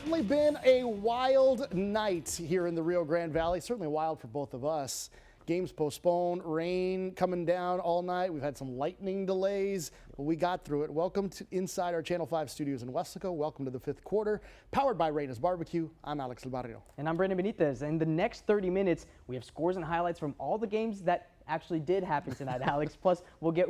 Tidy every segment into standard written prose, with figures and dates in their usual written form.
certainly been a wild night here in the Rio Grande Valley. Certainly wild for both of us. Games postponed, rain coming down all night. We've had some lightning delays, but we got through it. Welcome to inside our Channel 5 studios in Weslaco. Welcome to the fifth quarter, powered by Reyna's Barbecue. I'm Alex Del Barrio. And I'm Brandon Benitez. In the next 30 minutes, we have scores and highlights from all the games that actually did happen tonight, Alex. Plus, we'll get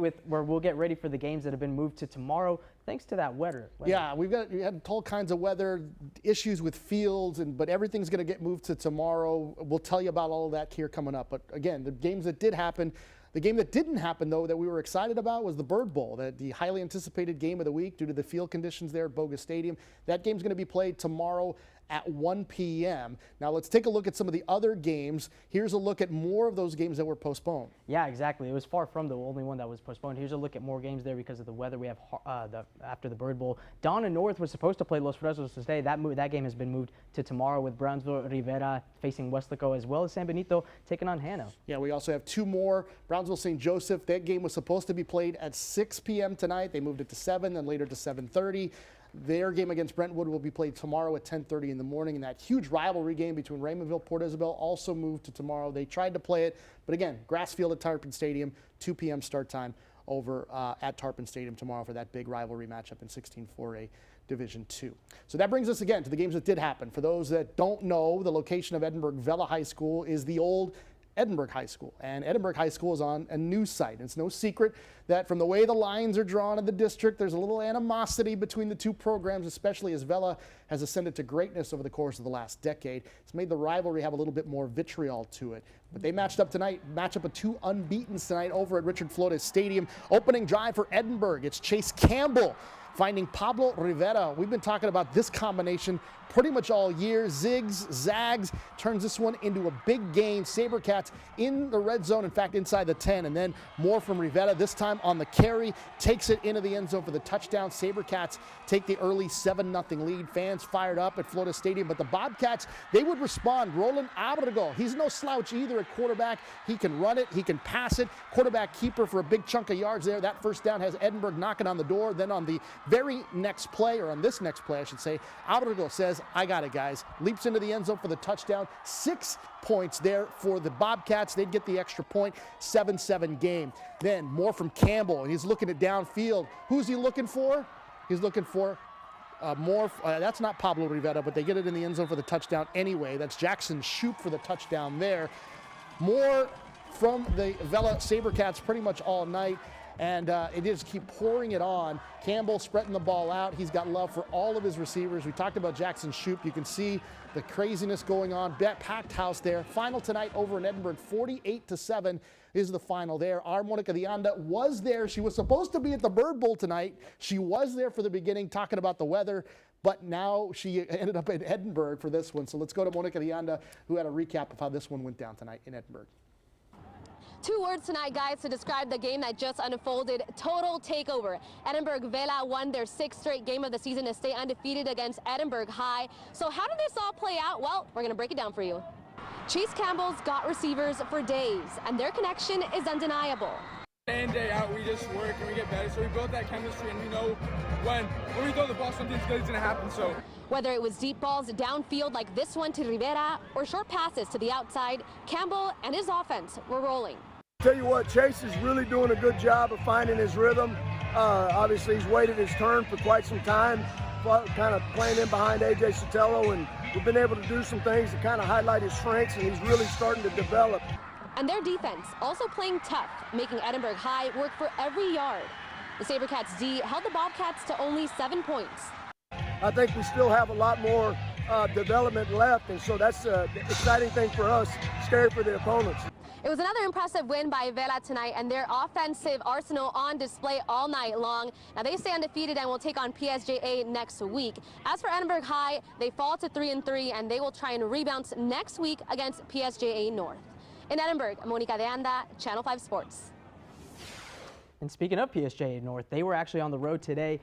ready for the games that have been moved to tomorrow, thanks to that weather. Yeah, we had all kinds of weather issues with fields, but everything's going to get moved to tomorrow. We'll tell you about all of that here coming up. But again, the games that did happen. The game that didn't happen, though, that we were excited about was the Bird Bowl, the highly anticipated game of the week due to the field conditions there at Bogus Stadium. That game's going to be played tomorrow at 1 p.m. Now let's take a look at some of the other games. Here's a look at more of those games that were postponed. Yeah, exactly. It was far from the only one that was postponed. Here's a look at more games there because of the weather. We have after the Bird Bowl. Donna North was supposed to play Los Fresnos today. That game has been moved to tomorrow with Brownsville Rivera facing Weslaco, as well as San Benito taking on Hannah. Yeah, we also have two more. Brownsville St. Joseph. That game was supposed to be played at 6 p.m. tonight. They moved it to 7, then later to 7:30. Their game against Brentwood will be played tomorrow at 10:30 in the morning. And that huge rivalry game between Raymondville, Port Isabel also moved to tomorrow. They tried to play it, but again, grass field at Tarpon Stadium, 2 p.m. start time over at Tarpon Stadium tomorrow for that big rivalry matchup in 16-4A Division II. So that brings us again to the games that did happen. For those that don't know, the location of Edinburgh Vela High School is the old Edinburgh High School, and Edinburgh High School is on a new site. It's no secret that from the way the lines are drawn in the district, there's a little animosity between the two programs, especially as Vela has ascended to greatness over the course of the last decade. It's made the rivalry have a little bit more vitriol to it. But they matched up tonight, matchup of two unbeatens tonight over at Richard Flores Stadium. Opening drive for Edinburgh, it's Chase Campbell finding Pablo Rivera. We've been talking about this combination pretty much all year. Zigs, zags, turns this one into a big gain. Sabercats in the red zone, in fact, inside the 10, and then more from Rivera, this time on the carry, takes it into the end zone for the touchdown. Sabercats take the early 7-0 lead. Fans fired up at Florida Stadium, but the Bobcats, they would respond. Roland Abrego, he's no slouch either at quarterback. He can run it, he can pass it. Quarterback keeper for a big chunk of yards there. That first down has Edinburgh knocking on the door. Then on the very next play, or on this next play, I should say, Abrego says, I got it, guys. Leaps into the end zone for the touchdown. 6 points there for the Bobcats. They'd get the extra point. 7-7 game. Then more from Campbell, and he's looking at downfield. Who's he looking for? He's looking for that's not Pablo Rivera, but they get it in the end zone for the touchdown anyway. That's Jackson Shoup for the touchdown there. More from the Vela Sabercats pretty much all night. And it just keep pouring it on. Campbell spreading the ball out. He's got love for all of his receivers. We talked about Jackson Shoup. You can see the craziness going on. Packed house there. Final tonight over in Edinburgh, 48-7 is the final there. Our Monica de Anda was there. She was supposed to be at the Bird Bowl tonight. She was there for the beginning talking about the weather, but now she ended up in Edinburgh for this one. So let's go to Monica de Anda, who had a recap of how this one went down tonight in Edinburgh. 2 words tonight, guys, to describe the game that just unfolded. Total takeover. Edinburgh Vela won their 6th straight game of the season to stay undefeated against Edinburgh High. So how did this all play out? Well, we're going to break it down for you. Chase Campbell's got receivers for days, and their connection is undeniable. Day in, day out, we just work and we get better. So we built that chemistry, and we know when we throw the ball, something's good is going to happen. So whether it was deep balls downfield like this one to Rivera or short passes to the outside, Campbell and his offense were rolling. Tell you what, Chase is really doing a good job of finding his rhythm. Obviously, he's waited his turn for quite some time, kind of playing in behind A.J. Sotelo, and we've been able to do some things to kind of highlight his strengths, and he's really starting to develop. And their defense also playing tough, making Edinburgh High work for every yard. The Sabercats D held the Bobcats to only 7 points. I think we still have a lot more development left, and so that's the exciting thing for us, scary for the opponents. It was another impressive win by Vela tonight, and their offensive arsenal on display all night long. Now they stay undefeated and will take on PSJA next week. As for Edinburgh High, they fall to 3-3, and they will try and rebound next week against PSJA North. In Edinburgh, Monica de Anda, Channel 5 Sports. And speaking of PSJA North, they were actually on the road today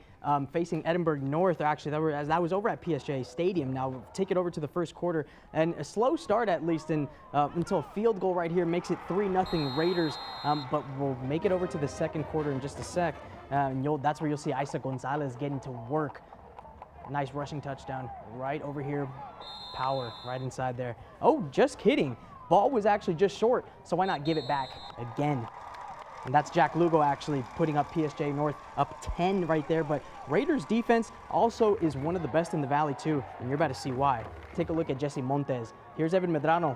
facing Edinburgh North. Actually, that was over at PSJA Stadium. Now take it over to the first quarter, and a slow start at least until a field goal right here makes it 3-0 Raiders. But we'll make it over to the second quarter in just a sec. And that's where you'll see Isa Gonzalez getting to work. Nice rushing touchdown right over here. Power right inside there. Oh, just kidding. Ball was actually just short, so why not give it back again? And that's Jack Lugo actually putting up PSJA North up 10 right there. But Raiders defense also is one of the best in the Valley too, and you're about to see why. Take a look at Jesse Montes. Here's Evan Medrano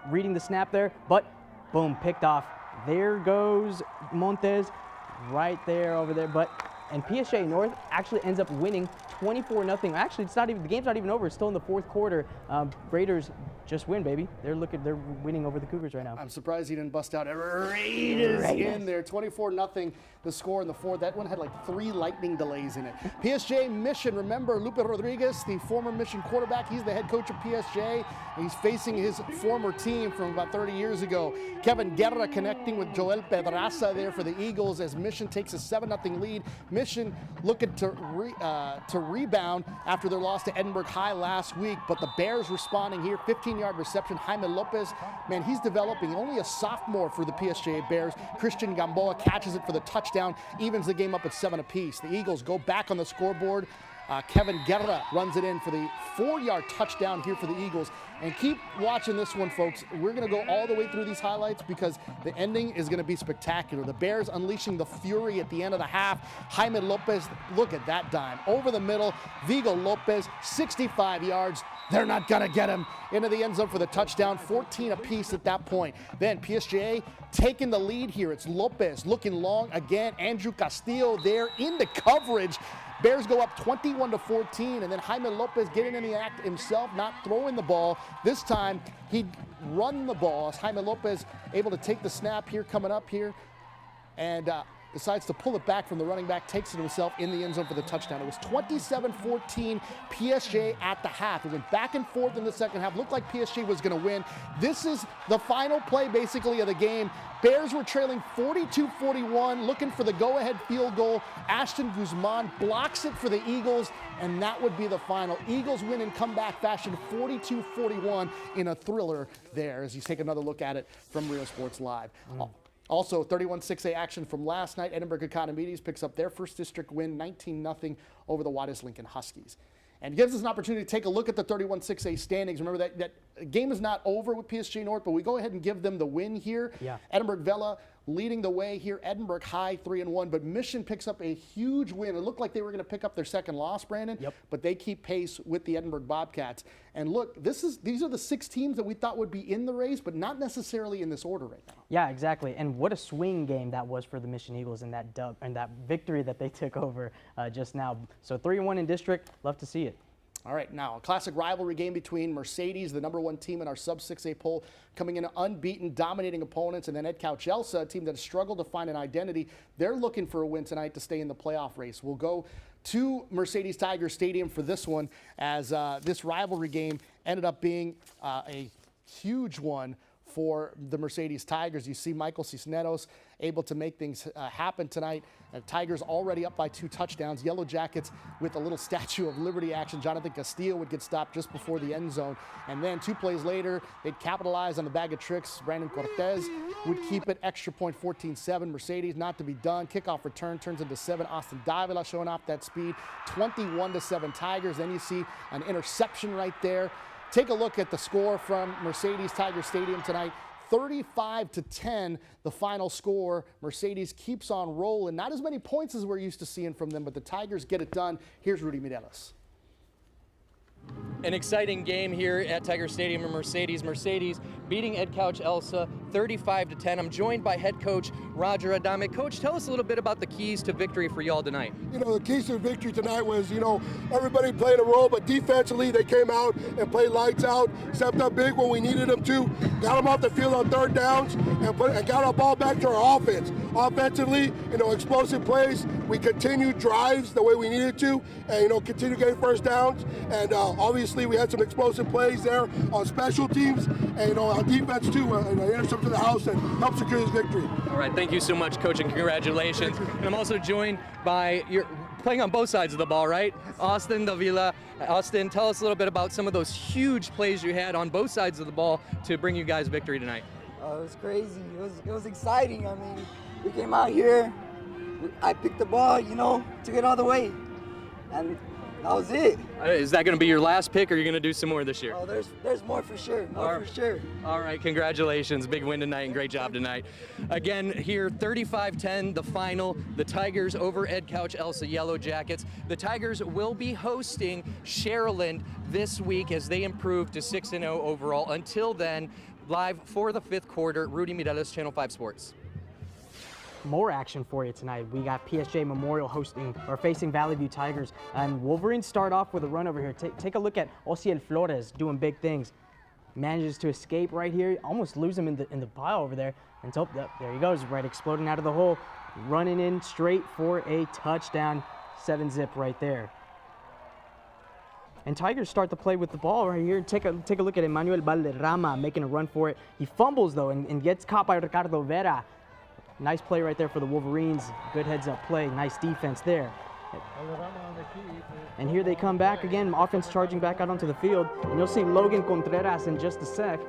reading the snap there, but boom, picked off. There goes Montes right there over there. And PSJA North actually ends up winning 24-0. Actually, it's not even, the game's not even over. It's still in the fourth quarter. Raiders just win, baby. They're winning over the Cougars right now. I'm surprised he didn't bust out Raiders in there. 24-0 the score in the fourth. That one had like 3 lightning delays in it. PSJA Mission, remember Lupe Rodriguez, the former Mission quarterback. He's the head coach of PSJA. He's facing his former team from about 30 years ago. Kevin Guerra connecting with Joel Pedraza there for the Eagles as Mission takes a 7-0 lead. Mission looking to rebound after their loss to Edinburgh High last week, but the Bears responding here. 15-yard reception. Jaime Lopez, man, he's developing. Only a sophomore for the PSJA Bears. Christian Gamboa catches it for the touchdown, evens the game up at 7 apiece. The Eagles go back on the scoreboard. Kevin Guerra runs it in for the 4-yard touchdown here for the Eagles. And keep watching this one, folks. We're going to go all the way through these highlights because the ending is going to be spectacular. The Bears unleashing the fury at the end of the half. Jaime Lopez, look at that dime. Over the middle, Vigo Lopez, 65 yards. They're not going to get him into the end zone for the touchdown. 14 apiece at that point. Then PSJA taking the lead here. It's Lopez looking long again. Andrew Castillo there in the coverage. Bears go up 21-14, and then Jaime Lopez getting in the act himself, not throwing the ball. This time, he'd run the ball. As Jaime Lopez able to take the snap here, coming up here, and decides to pull it back from the running back, takes it himself in the end zone for the touchdown. It was 27-14 PSJA at the half. It went back and forth in the second half. Looked like PSJA was going to win. This is the final play, basically, of the game. Bears were trailing 42-41, looking for the go-ahead field goal. Ashton Guzman blocks it for the Eagles, and that would be the final. Eagles win in comeback fashion, 42-41 in a thriller there, as you take another look at it from Rio Sports Live. Also, 31-6A action from last night. Edinburgh Economides picks up their first district win, 19-0 over the Wattis Lincoln Huskies. And gives us an opportunity to take a look at the 31-6A standings. Remember that game is not over with PSJA North, but we go ahead and give them the win here. Yeah. Edinburgh Vela leading the way here. Edinburgh High 3-1, but Mission picks up a huge win. It looked like they were going to pick up their second loss, Brandon. Yep. But they keep pace with the Edinburgh Bobcats. And look, these are the 6 teams that we thought would be in the race, but not necessarily in this order right now. Yeah, exactly. And what a swing game that was for the Mission Eagles in that dub and that victory that they took over just now. So 3-1 in district. Love to see it. All right, now a classic rivalry game between Mercedes, the #1 team in our sub-6A poll, coming in unbeaten, dominating opponents, and then Edcouch-Elsa, a team that has struggled to find an identity. They're looking for a win tonight to stay in the playoff race. We'll go to Mercedes Tiger Stadium for this one, as this rivalry game ended up being a huge one for the Mercedes Tigers. You see Michael Cisneros able to make things happen tonight. Tigers already up by 2 touchdowns. Yellow Jackets with a little Statue of Liberty action. Jonathan Castillo would get stopped just before the end zone. And then 2 plays later, they'd capitalize on the bag of tricks. Brandon Cortez would keep it. Extra point 14-7. Mercedes not to be done. Kickoff return turns into 7. Austin Davila showing off that speed. 21-7 Tigers. Then you see an interception right there. Take a look at the score from Mercedes Tiger Stadium tonight. 35-10, the final score. Mercedes keeps on rolling. Not as many points as we're used to seeing from them, but the Tigers get it done. Here's Rudy Mireles. An exciting game here at Tiger Stadium in Mercedes beating Edcouch-Elsa 35-10. I'm joined by head coach Roger Adame. Coach, tell us a little bit about the keys to victory for y'all tonight. The keys to victory tonight was, everybody played a role, but defensively they came out and played lights out, stepped up big when we needed them to, got them off the field on 3rd downs, and got our ball back to our offense. Offensively, explosive plays. We continued drives the way we needed to, and continue getting 1st downs. And obviously, we had some explosive plays there on special teams, and on defense too, an interception to the house that helped secure this victory. All right, thank you so much, Coach, and congratulations. And I'm also joined by your playing on both sides of the ball, right? Austin Davila. Austin, tell us a little bit about some of those huge plays you had on both sides of the ball to bring you guys victory tonight. It was crazy. It was exciting. I mean, we came out here. I picked the ball, took it all the way, and That was it. Is that going to be your last pick, or are you going to do some more this year? Oh, there's more for sure. More for sure. All right, congratulations. Big win tonight and great job tonight. Again, here, 35-10, the final. The Tigers over Edcouch-Elsa Yellow Jackets. The Tigers will be hosting Sharyland this week as they improve to 6-0 overall. Until then, live for the 5th quarter, Rudy Mireles, Channel 5 Sports. More action for you tonight. We got PSJA Memorial facing Valley View Tigers, and Wolverines start off with a run over here. Take a look at Osiel Flores doing big things. Manages to escape right here, almost lose him in the pile over there. And so there he goes, right exploding out of the hole, running in straight for a touchdown. 7-zip right there. And Tigers start to play with the ball right here. Take a look at Emmanuel Valderrama making a run for it. He fumbles though and gets caught by Ricardo Vera. Nice play right there for the Wolverines. Good heads-up play. Nice defense there. And here they come back again. Offense charging back out onto the field. And you'll see Logan Contreras in just a sec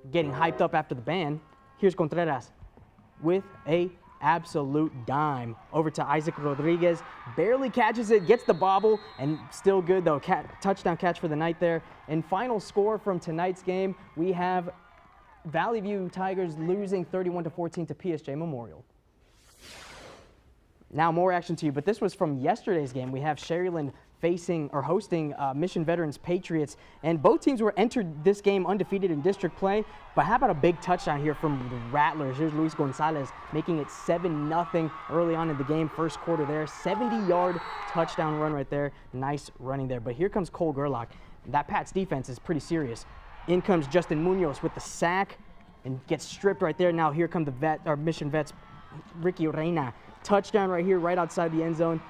getting hyped up after the band. Here's Contreras with a absolute dime over to Isaac Rodriguez. Barely catches it, gets the bobble, and still good though. Touchdown catch for the night there. And final score from tonight's game, we have Valley View Tigers losing 31-14 to PSJA Memorial. Now more action to you, but this was from yesterday's game. We have Sharyland hosting Mission Veterans Patriots, and both teams were entered this game undefeated in district play. But how about a big touchdown here from the Rattlers? Here's Luis Gonzalez making it 7-0 early on in the game, first quarter there. 70-yard touchdown run right there. Nice running there. But here comes Cole Gerlach. That Pats defense is pretty serious. In comes Justin Munoz with the sack and gets stripped right there. Now here come the Mission Vets, Ricky Reyna. Touchdown right here, right outside the end zone.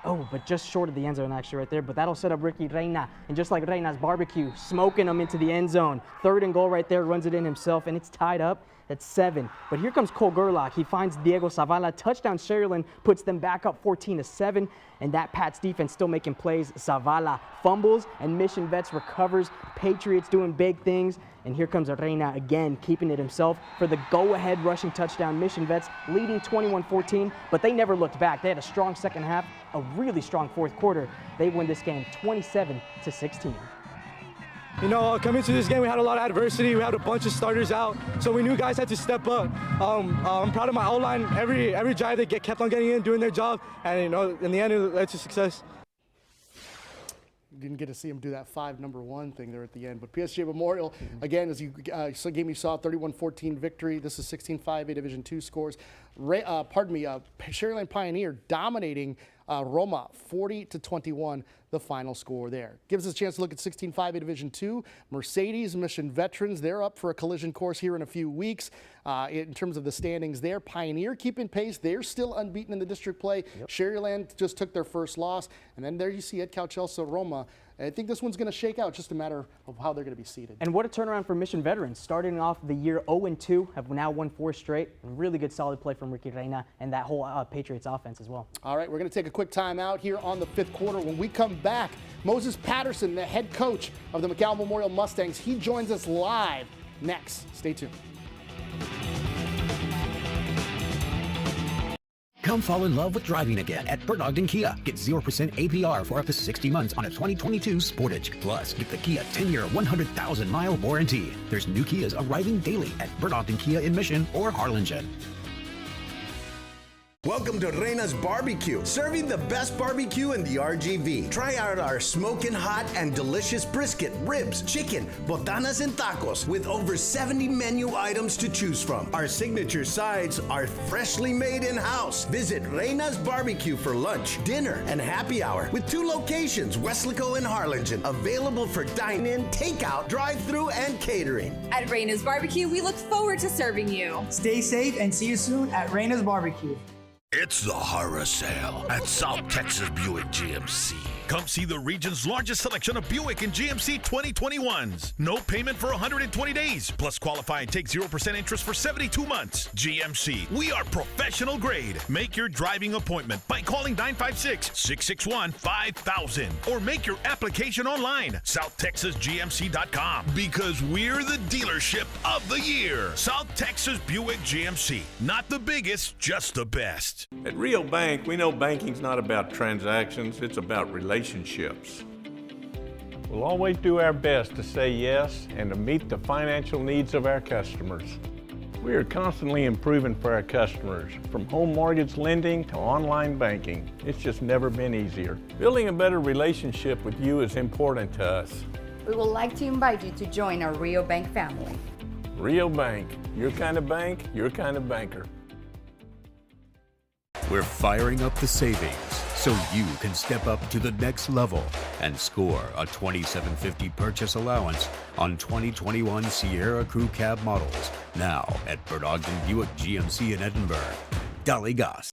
Oh, but just short of the end zone actually right there. But that'll set up Ricky Reyna. And just like Reyna's barbecue, smoking him into the end zone. 3rd and goal right there, runs it in himself, and it's tied up at 7. But here comes Cole Gerlach. He finds Diego Zavala. Touchdown Sharyland puts them back up 14-7. And that Pats defense still making plays. Zavala fumbles, and Mission Vets recovers. Patriots doing big things. And here comes Reyna again, keeping it himself for the go-ahead rushing touchdown. Mission Vets leading 21-14, but they never looked back. They had a strong second half, a really strong 4th quarter. They win this game 27-16. You know, coming to this game, we had a lot of adversity. We had a bunch of starters out, so we knew guys had to step up. I'm proud of my O-line. Every drive they kept on getting in, doing their job, and you know, in the end, it led to success. Didn't get to see him do that 5 number 1 thing there at the end. But PSJA Memorial, again, as you game you saw, 31-14 victory. This is 16-5A Division II scores. Sharyland Pioneer dominating Roma 40-21, the final score there. Gives us a chance to look at 16-5A Division II. Mercedes Mission Veterans, they're up for a collision course here in a few weeks. In terms of the standings there, Pioneer keeping pace. They're still unbeaten in the district play. Yep. Sharyland just took their first loss. And then there you see Edcouch-Elsa Roma. I think this one's going to shake out, just a matter of how they're going to be seated. And what a turnaround for Mission Veterans. Starting off the year 0-2, have now won 4 straight. Really good solid play from Ricky Reyna and that whole Patriots offense as well. All right, we're going to take a quick time out here on the 5th quarter. When we come back, Moses Patterson, the head coach of the McAllen Memorial Mustangs, he joins us live next. Stay tuned. Come fall in love with driving again at Bert Ogden Kia. Get 0% APR for up to 60 months on a 2022 Sportage. Plus, get the Kia 10-year, 100,000-mile warranty. There's new Kias arriving daily at Bert Ogden Kia in Mission or Harlingen. Welcome to Reyna's Barbecue, serving the best barbecue in the RGV. Try out our smoking hot and delicious brisket, ribs, chicken, botanas, and tacos with over 70 menu items to choose from. Our signature sides are freshly made in-house. Visit Reyna's Barbecue for lunch, dinner, and happy hour with 2 locations, Weslaco and Harlingen, available for dine-in, takeout, drive-through, and catering. At Reyna's Barbecue, we look forward to serving you. Stay safe and see you soon at Reyna's Barbecue. It's the horror sale at South Texas Buick GMC. Come see the region's largest selection of Buick and GMC 2021s. No payment for 120 days. Plus qualify and take 0% interest for 72 months. GMC, we are professional grade. Make your driving appointment by calling 956-661-5000 or make your application online. SouthTexasGMC.com. Because we're the dealership of the year. South Texas Buick GMC. Not the biggest, just the best. next. At Rio Bank, we know banking's not about transactions, it's about relationships. We'll always do our best to say yes and to meet the financial needs of our customers. We are constantly improving for our customers, from home mortgage lending to online banking. It's just never been easier. Building a better relationship with you is important to us. We would like to invite you to join our Rio Bank family. Rio Bank, your kind of bank, your kind of banker. We're firing up the savings so you can step up to the next level and score a $2,750 purchase allowance on 2021 Sierra Crew Cab models, now at Bert Ogden Buick GMC in Edinburgh. Dolly Goss.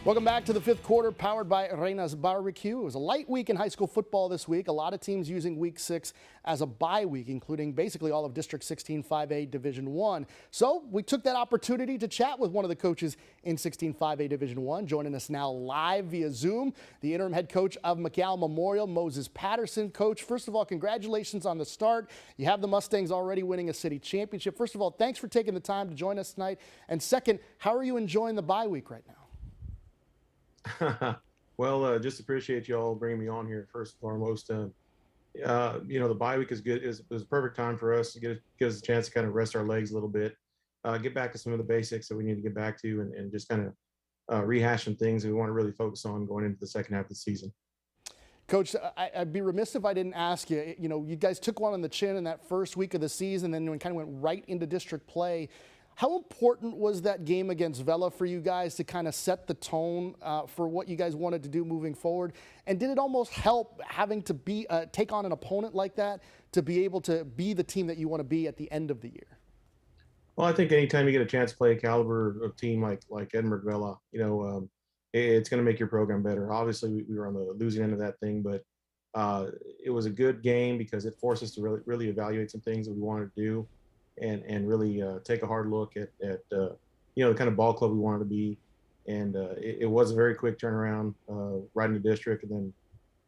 Welcome back to the fifth quarter, powered by Reyna's Barbecue. It was a light week in high school football this week. A lot of teams using week 6 as a bye week, including basically all of District 16 5A Division 1. So we took that opportunity to chat with one of the coaches in 16 5A Division 1. Joining us now live via Zoom, the interim head coach of PSJA Memorial, Moses Patterson. Coach, first of all, congratulations on the start. You have the Mustangs already winning a city championship. First of all, thanks for taking the time to join us tonight. And second, how are you enjoying the bye week right now? Well, just appreciate you all bringing me on here first and foremost. The bye week is good. It was a perfect time for us to give us a chance to kind of rest our legs a little bit, get back to some of the basics that we need to get back to, and just kind of rehash some things that we want to really focus on going into the second half of the season. Coach, I'd be remiss if I didn't ask you, you guys took one on the chin in that first week of the season, then kind of went right into district play. How important was that game against Vela for you guys to kind of set the tone for what you guys wanted to do moving forward? And did it almost help having to take on an opponent like that to be able to be the team that you want to be at the end of the year? Well, I think anytime you get a chance to play a caliber of team like Edinburgh Vela, it's going to make your program better. Obviously, we were on the losing end of that thing, but it was a good game because it forced us to really evaluate some things that we wanted to do. And really take a hard look at the kind of ball club we wanted to be. And it was a very quick turnaround right in the district, and then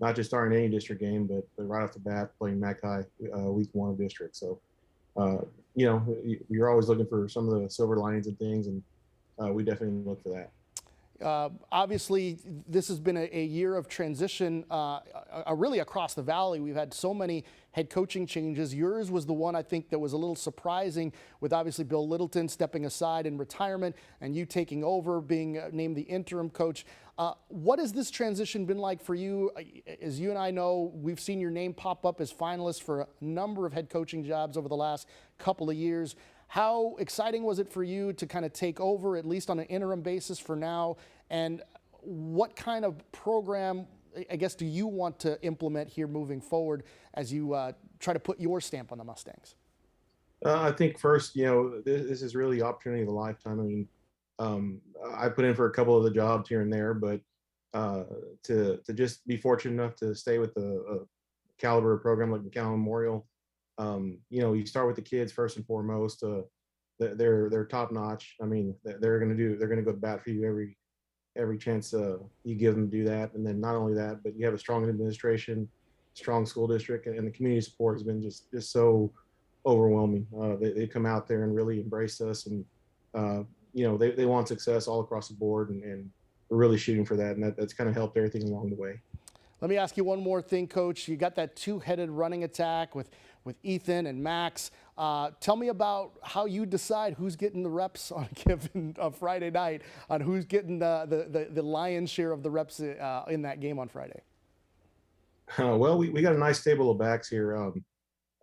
not just starting any district game, but right off the bat playing MAC High week 1 of district. So, you're always looking for some of the silver linings and things, and we definitely look for that. Obviously, this has been a year of transition really across the valley. We've had so many head coaching changes. Yours was the one I think that was a little surprising, with obviously Bill Littleton stepping aside in retirement and you taking over, being named the interim coach. What has this transition been like for you? As you and I know, we've seen your name pop up as finalists for a number of head coaching jobs over the last couple of years. How exciting was it for you to kind of take over, at least on an interim basis for now? And what kind of program, I guess, do you want to implement here moving forward as you try to put your stamp on the Mustangs? I think first, this is really opportunity of a lifetime. I mean, I put in for a couple of the jobs here and there, but to just be fortunate enough to stay with a caliber program like PSJA Memorial, you start with the kids first and foremost. They're top notch. I mean, they're going to go to bat for you every chance you give them to do that. And then not only that, but you have a strong administration, strong school district, and the community support has been just so overwhelming. They come out there and really embrace us, and they want success all across the board, and we're really shooting for that, and that's kind of helped everything along the way. Let me ask you one more thing, Coach. You got that two-headed running attack with Ethan and Max. Tell me about how you decide who's getting the reps on a given Friday night, on who's getting the lion's share of the reps in that game on Friday. Well, we got a nice stable of backs here.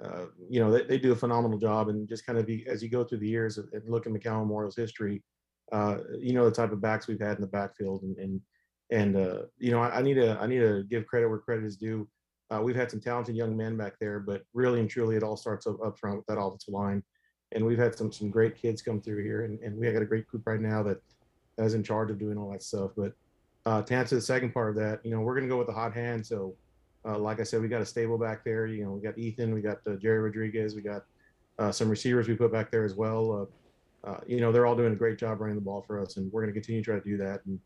They do a phenomenal job, and just kind of as you go through the years and look at PSJA Memorial's history, the type of backs we've had in the backfield, and I need to give credit where credit is due. We've had some talented young men back there, but really and truly, it all starts up front with that offensive line. And we've had some great kids come through here, and we got a great group right now that is in charge of doing all that stuff. But to answer the second part of that, we're going to go with the hot hand. So, like I said, we got a stable back there. We got Ethan, we got Jerry Rodriguez, we got some receivers we put back there as well. They're all doing a great job running the ball for us, and we're going to continue to try to do that and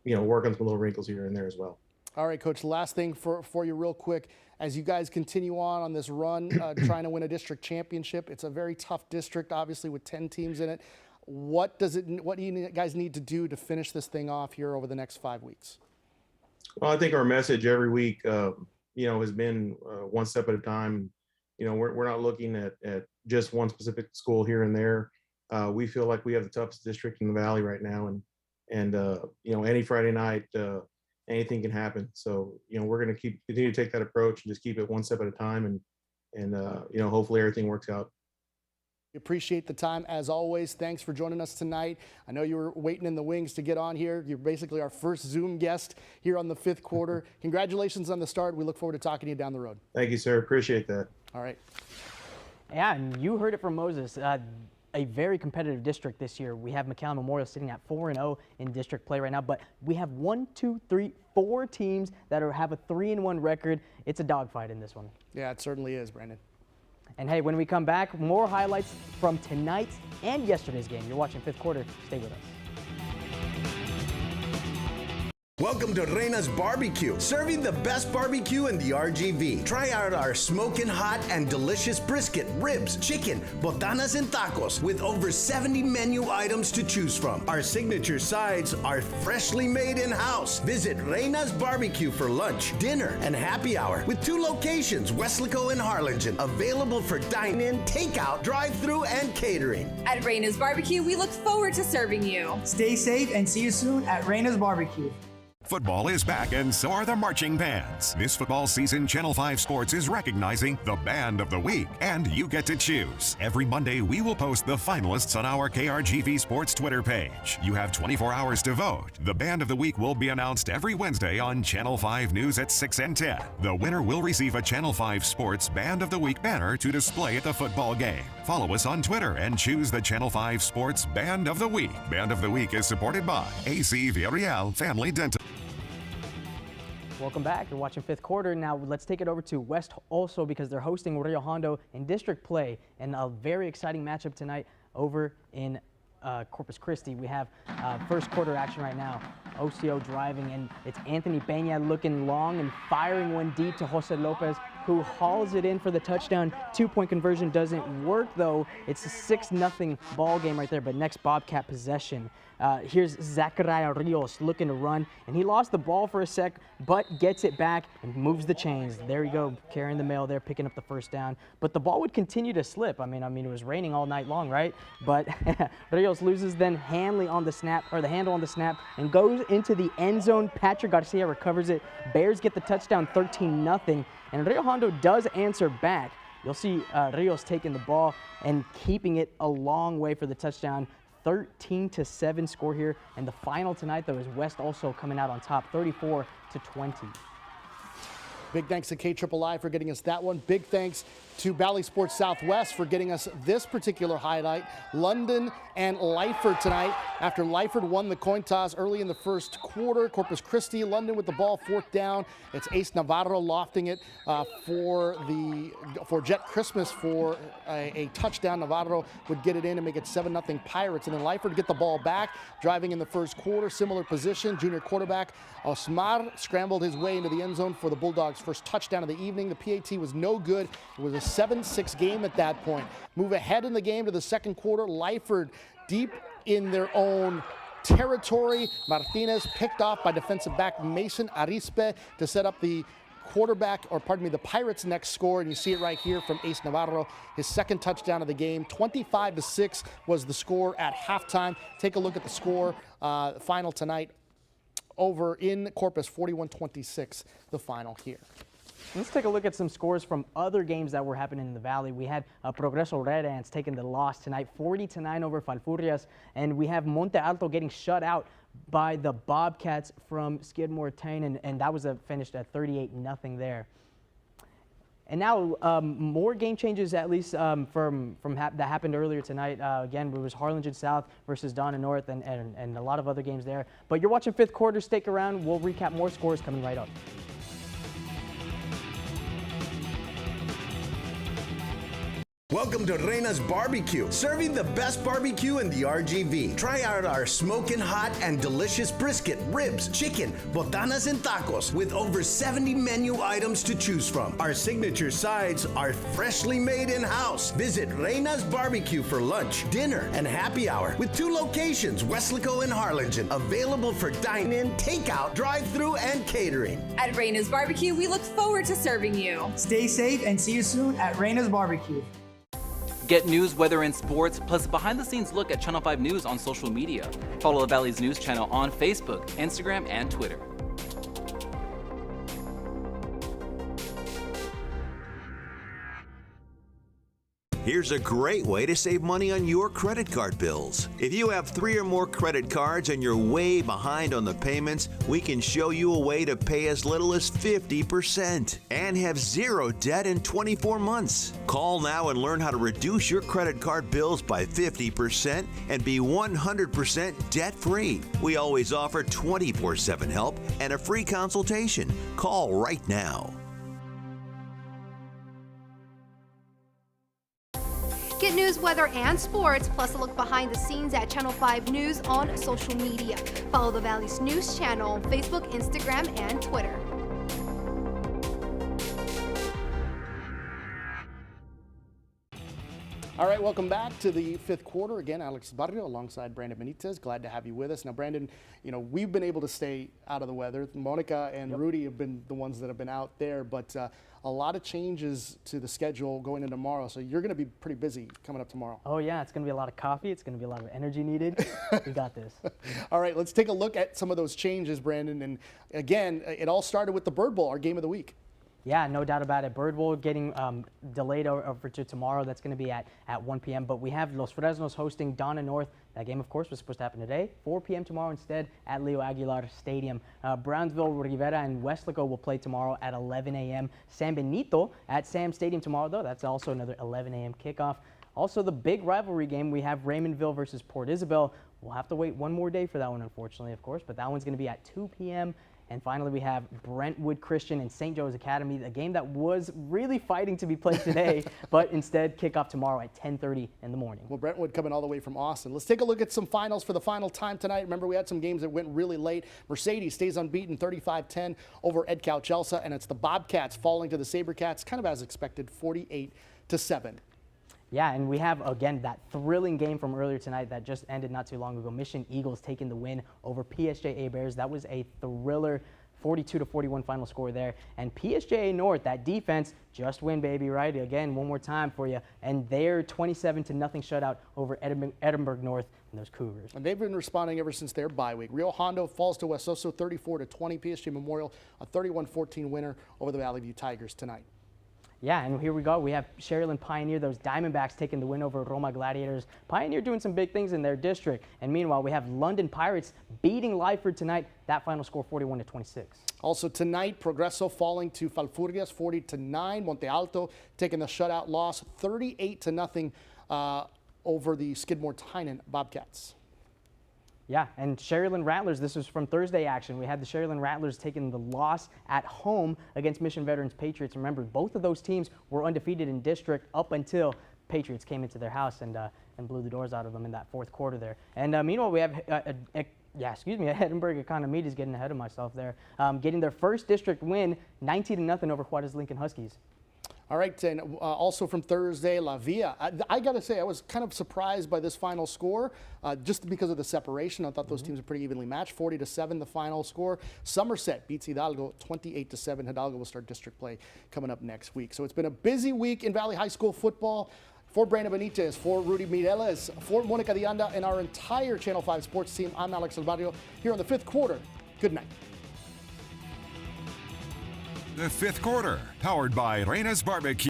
work on some little wrinkles here and there as well. All right, Coach, last thing for you real quick. As you guys continue on this run, trying to win a district championship, it's a very tough district, obviously, with 10 teams in it. What do you guys need to do to finish this thing off here over the next 5 weeks? Well, I think our message every week, has been one step at a time. We're not looking at just one specific school here and there. We feel like we have the toughest district in the Valley right now, and any Friday night, anything can happen. So we're going to continue to take that approach and just keep it one step at a time, and hopefully everything works out. We appreciate the time as always. Thanks for joining us tonight. I know you were waiting in the wings to get on here. You're basically our first Zoom guest here on the 5th quarter. Congratulations on the start. We look forward to talking to you down the road. Thank you, sir. Appreciate that. All right. Yeah, and you heard it from Moses. A very competitive district this year. We have McAllen Memorial sitting at 4-0 in district play right now, but we have 4 teams that have a 3-1 record. It's a dogfight in this one. Yeah, it certainly is, Brandon. And hey, when we come back, more highlights from tonight and yesterday's game. You're watching 5th quarter. Stay with us. Welcome to Reyna's Barbecue, serving the best barbecue in the RGV. Try out our smoking hot and delicious brisket, ribs, chicken, botanas, and tacos with over 70 menu items to choose from. Our signature sides are freshly made in-house. Visit Reyna's Barbecue for lunch, dinner, and happy hour with 2 locations, Weslaco and Harlingen, available for dine-in, takeout, drive-through, and catering. At Reyna's Barbecue, we look forward to serving you. Stay safe and see you soon at Reyna's Barbecue. Football is back, and so are the marching bands. This football season, Channel 5 Sports is recognizing the Band of the Week, and you get to choose. Every Monday, we will post the finalists on our KRGV Sports Twitter page. You have 24 hours to vote. The Band of the Week will be announced every Wednesday on Channel 5 News at 6 and 10. The winner will receive a Channel 5 Sports Band of the Week banner to display at the football game. Follow us on Twitter and choose the Channel 5 Sports Band of the Week. Band of the Week is supported by AC Villarreal Family Dental. Welcome back. You're watching 5th quarter. Now let's take it over to West also because they're hosting Rio Hondo in district play, and a very exciting matchup tonight over in Corpus Christi. We have first quarter action right now. OCO driving, and it's Anthony Peña looking long and firing one deep to Jose Lopez, who hauls it in for the touchdown. 2-point conversion doesn't work though. It's a 6-0 ball game right there, but next Bobcat possession. Here's Zachariah Rios looking to run, and he lost the ball for a sec, but gets it back and moves the chains. There you go, carrying the mail there, picking up the first down. But the ball would continue to slip. I mean, it was raining all night long, right? But Rios loses then handle on the snap, and goes into the end zone. Patrick Garcia recovers it. Bears get the touchdown, 13-0, and Rio Hondo does answer back. You'll see Rios taking the ball and keeping it a long way for the touchdown. 13-7 score here, and the final tonight though is West also coming out on top, 34-20. Big thanks to KIII for getting us that one. Big thanks to Bally Sports Southwest for getting us this particular highlight. London and Lyford tonight. After Lyford won the coin toss early in the first quarter, Corpus Christi, London with the ball, 4th down. It's Ace Navarro lofting it for Jet Christmas for a touchdown. Navarro would get it in and make it 7-0 Pirates. And then Lyford get the ball back, driving in the first quarter. Similar position, junior quarterback Osmar scrambled his way into the end zone for the Bulldogs' first touchdown of the evening. The PAT was no good. It was a 7-6 game at that point. Move ahead in the game to the second quarter. Lyford deep in their own territory. Martinez picked off by defensive back Mason Arispe to set up the the Pirates' next score, and you see it right here from Ace Navarro, his second touchdown of the game. 25-6 was the score at halftime. Take a look at the score final tonight over in Corpus, 41-26, the final here. Let's take a look at some scores from other games that were happening in the Valley. We had Progreso Red Ants taking the loss tonight, 40-9 over Falfurrias, and we have Monte Alto getting shut out by the Bobcats from Skidmore Tain, and that was finished at 38-0 there. And now more game changes, at least that happened earlier tonight. Again, it was Harlingen South versus Donna North, and a lot of other games there. But you're watching 5th quarter. Stick around. We'll recap more scores coming right up. Welcome to Reyna's Barbecue, serving the best barbecue in the RGV. Try out our smoking hot and delicious brisket, ribs, chicken, botanas, and tacos with over 70 menu items to choose from. Our signature sides are freshly made in-house. Visit Reyna's Barbecue for lunch, dinner, and happy hour with 2 locations, Weslaco and Harlingen, available for dine-in, takeout, drive-through, and catering. At Reyna's Barbecue, we look forward to serving you. Stay safe and see you soon at Reyna's Barbecue. Get news, weather, and sports, plus behind-the-scenes look at Channel 5 News on social media. Follow the Valley's news channel on Facebook, Instagram, and Twitter. Here's a great way to save money on your credit card bills. If you have 3 or more credit cards and you're way behind on the payments, we can show you a way to pay as little as 50% and have 0 debt in 24 months. Call now and learn how to reduce your credit card bills by 50% and be 100% debt-free. We always offer 24/7 help and a free consultation. Call right now. Get news, weather, and sports, plus a look behind the scenes at Channel 5 News on social media. Follow the Valley's news channel on Facebook, Instagram, and Twitter. All right, welcome back to the 5th quarter. Again, Alex Barrio alongside Brandon Benitez. Glad to have you with us. Now, Brandon, we've been able to stay out of the weather. Monica and Rudy have been the ones that have been out there, but a lot of changes to the schedule going into tomorrow. So you're going to be pretty busy coming up tomorrow. Oh, yeah, it's going to be a lot of coffee. It's going to be a lot of energy needed. We got this. All right, let's take a look at some of those changes, Brandon. And again, it all started with the Bird Bowl, our game of the week. Yeah, no doubt about it. Bird Bowl getting delayed over to tomorrow. That's going to be at 1 p.m. But we have Los Fresnos hosting Donna North. That game, of course, was supposed to happen today. 4 p.m. tomorrow instead at Leo Aguilar Stadium. Brownsville, Rivera, and Weslaco will play tomorrow at 11 a.m. San Benito at Sam Stadium tomorrow, though. That's also another 11 a.m. kickoff. Also, the big rivalry game, we have Raymondville versus Port Isabel. We'll have to wait one more day for that one, unfortunately, of course. But that one's going to be at 2 p.m. And finally, we have Brentwood Christian and St. Joe's Academy, a game that was really fighting to be played today, but instead kickoff tomorrow at 10:30 in the morning. Well, Brentwood coming all the way from Austin. Let's take a look at some finals for the final time tonight. Remember, we had some games that went really late. Mercedes stays unbeaten 35-10 over Edcouch-Elsa, and it's the Bobcats falling to the Sabercats, kind of as expected, 48-7. Yeah, and we have, again, that thrilling game from earlier tonight that just ended not too long ago. Mission Eagles taking the win over PSJA Bears. That was a thriller 42-41 final score there. And PSJA North, that defense, just win, baby, right? Again, one more time for you. And they're 27-0 shutout over Edinburgh North and those Cougars. And they've been responding ever since their bye week. Rio Hondo falls to Wesoso 34-20. PSJA Memorial, a 31-14 winner over the Valley View Tigers tonight. Yeah, and here we go. We have Sharyland Pioneer, those Diamondbacks taking the win over Roma Gladiators. Pioneer doing some big things in their district. And meanwhile, we have London Pirates beating Lyford tonight. That final score 41-26. Also tonight, Progreso falling to Falfurrias 40-9. Monte Alto taking the shutout loss 38-0 over the Skidmore Tynan Bobcats. Yeah, and Sharyland Rattlers, this was from Thursday action. We had the Sharyland Rattlers taking the loss at home against Mission Veterans Patriots. Remember, both of those teams were undefeated in district up until Patriots came into their house and blew the doors out of them in that 4th quarter there. And meanwhile, we have Edinburgh Economy is getting ahead of myself there, getting their first district win, 19-0 over Juarez Lincoln Huskies. All right, and also from Thursday, La Villa. I got to say, I was kind of surprised by this final score, just because of the separation. I thought those teams were pretty evenly matched. 40-7, the final score. Somerset beats Hidalgo 28-7. Hidalgo will start district play coming up next week. So it's been a busy week in Valley High School football. For Brandon Benitez, for Rudy Mireles, for Monica Dianda, and our entire Channel 5 sports team, I'm Alex Alvario here on the 5th quarter. Good night. The 5th quarter, powered by Reyna's Barbecue.